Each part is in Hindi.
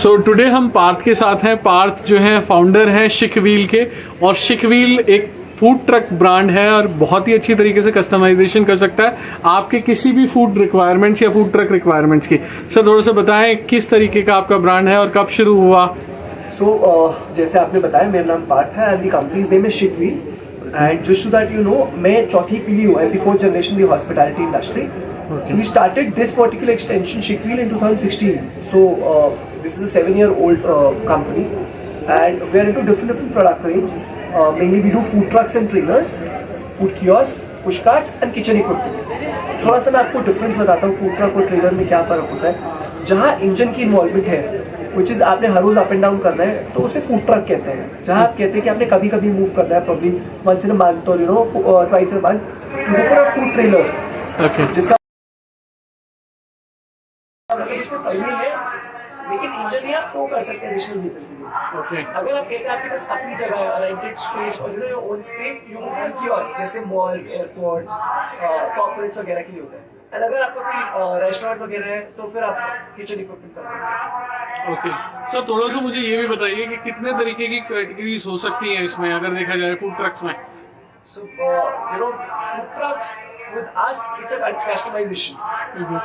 सो टुडे हम पार्थ के साथ हैं। पार्थ जो है फाउंडर हैं शिक व्हील के, और शिक व्हील एक फूड ट्रक ब्रांड है और बहुत ही अच्छी तरीके से कस्टमाइजेशन कर सकता है आपके किसी भी फूड रिक्वायरमेंट्स या फूड ट्रक रिक्वायरमेंट्स की। सर थोड़ा सा बताएं किस तरीके का आपका ब्रांड है और कब शुरू हुआ। जैसे आपने बताया, मेरा नाम पार्थ है and the company's name is chic wheel. And just so that you know, मैं चौथी पीढ़ी हूँ and the fourth generation the hospitality industry. We started this particular extension Shick Wheel in 2016. So this is a 7-year-old company, and we are into different product range. Mainly we do food trucks and trailers, food kiosks, push carts and kitchen equipment. थोड़ा सा मैं आपको डिफरेंस बताता हूँ फूड ट्रक और ट्रेलर में क्या फर्क होता है। जहाँ इंजन की इन्वॉल्वमेंट है, which is आपने हर रोज अप एंड डाउन करना है, तो उसे फूड ट्रक कहते हैं। जहाँ आप कहते हैं कि आपने कभी कभी मूव करना है, probably once in a month or twice in a month, you go for a food trailer, जिसका इसमें पहिए है लेकिन इंजन ही आप टो कर सकते हैं एडिशनल व्हीकल के लिए। अगर आप कहते हैं आपके पास अपनी जगह है, रेंटेड स्पेस और your own space, you go for kiosk जैसे मॉल्स, एयरपोर्ट्स, कॉर्पोरेट्स वगैरह के लिए होता है। एंड अगर आपका कोई रेस्टोरेंट वगैरह है तो फिर आप किचन इक्विपमेंट कर सकते हैं। ओके सर, थोड़ा सा मुझे ये भी बताइए कि कितने तरीके की कैटेगरीज हो सकती हैं इसमें अगर देखा जाए फूड ट्रक्स में। So food trucks with us, it's a customization.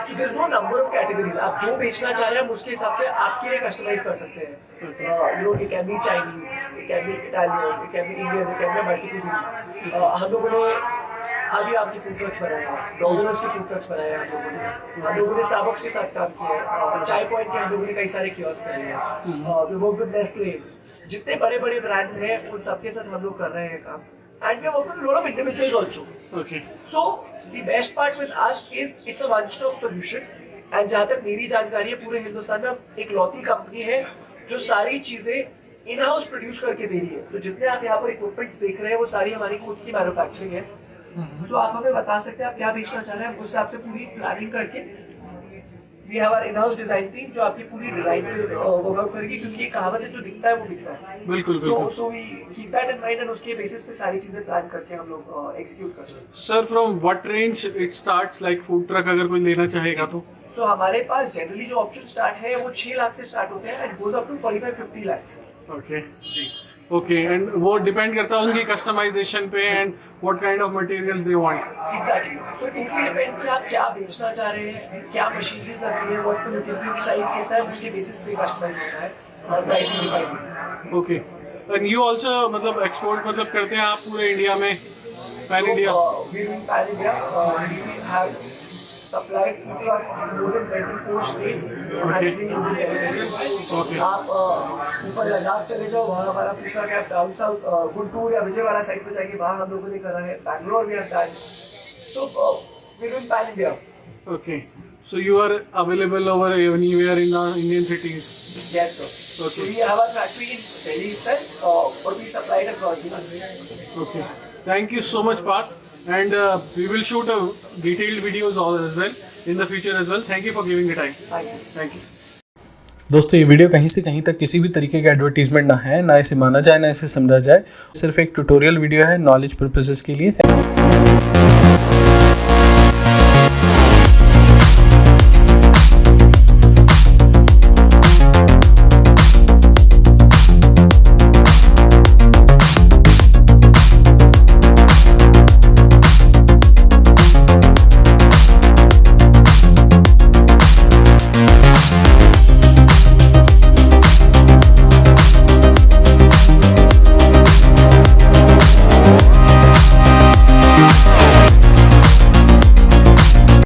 So there's no number of categories. आप जो बेचना चाह रहे हैं उसके हिसाब से आपके लिए कस्टमाइज कर सकते हैं। It can be Chinese, it can be Italian, it can be Indian, it can be multi-cuisine. हम लोगों ने हल्दीराम के फूड ट्रक्स बनाए हैं, डोमिनोज के फूड ट्रक्स बनाए हैं हम लोगों ने स्टारबक्स के साथ काम किया है, चाय पॉइंट के हम लोगों ने कई सारे कियोस्क करे हैं, we work with Nestle, जितने बड़े बड़े ब्रांड्स हैं उन सबके साथ हम लोग कर रहे हैं काम। And we are working with a lot of individuals also. Okay. So the best part with us is it's a one-stop solution. And जहाँ तक मेरी जानकारी है, पूरे हिंदुस्तान में हम एक लौती कंपनी है जो सारी चीजें इन हाउस प्रोड्यूस करके दे रही है। तो जितने आप यहाँ पर इक्विपमेंट्स देख रहे हैं वो सारी हमारी खुद की मैन्युफैक्चरिंग है। So आप हमें बता सकते हैं आप क्या बेचना चाह रहे हैं, उस हिसाब से पूरी प्लानिंग करके We have our in-house design team जो आपकी पूरी डिजाइन पे वर्कआउट करेगी, क्योंकि ये कहावत है जो दिखता है वो बिकता है। बिल्कुल। So we keep that in mind and उसके बेसिस पे सारी चीजें प्लान करके हम लोग एग्जीक्यूट करते हैं। Sir from what range it starts like food truck अगर कोई लेना चाहेगा तो? So हमारे पास जनरली जो ऑप्शन स्टार्ट है वो 6 लाख से स्टार्ट होते हैं and goes up to 45-50 lakh. Okay जी, ओके। एंड वो डिपेंड करता है उनकी कस्टमाइजेशन पे and what kind of material they want. Exactly, so it totally depends कि आप क्या बेचना चाह रहे हैं, क्या मशीनरीज लग रही है, व्हाट्स द मटेरियल साइज कितना है, उसके बेसिस पे कस्टमाइज होता है और pricing define. Okay. And you also मतलब एक्सपोर्ट मतलब करते हैं आप पूरे इंडिया में, pan India? We doing pan India, we have supplied food trucks in more than 24 states Okay. आप ऊपर लद्दाख चले जाओ, वहाँ हमारा फूड ट्रक है। डाउन साउथ गुंटूर या विजयवाड़ा साइड पे जाएंगे, वहाँ हम लोगों ने करा है। बैंगलोर भी है। So we doing pan India. Okay. So you are available over anywhere in our Indian cities? Yes, sir. Okay. So we have a factory in Delhi itself, but we supply it across the country. Okay. Thank you so much, Parth. And we will shoot a detailed videos all as well in the future as well. Thank you for giving the time. Thank you. Thank you. दोस्तों ये वीडियो कहीं से कहीं तक किसी भी तरीके का एडवर्टीजमेंट ना है, ना इसे माना जाए ना इसे समझा जाए, सिर्फ एक ट्यूटोरियल वीडियो है नॉलेज पर्पसेस के लिए।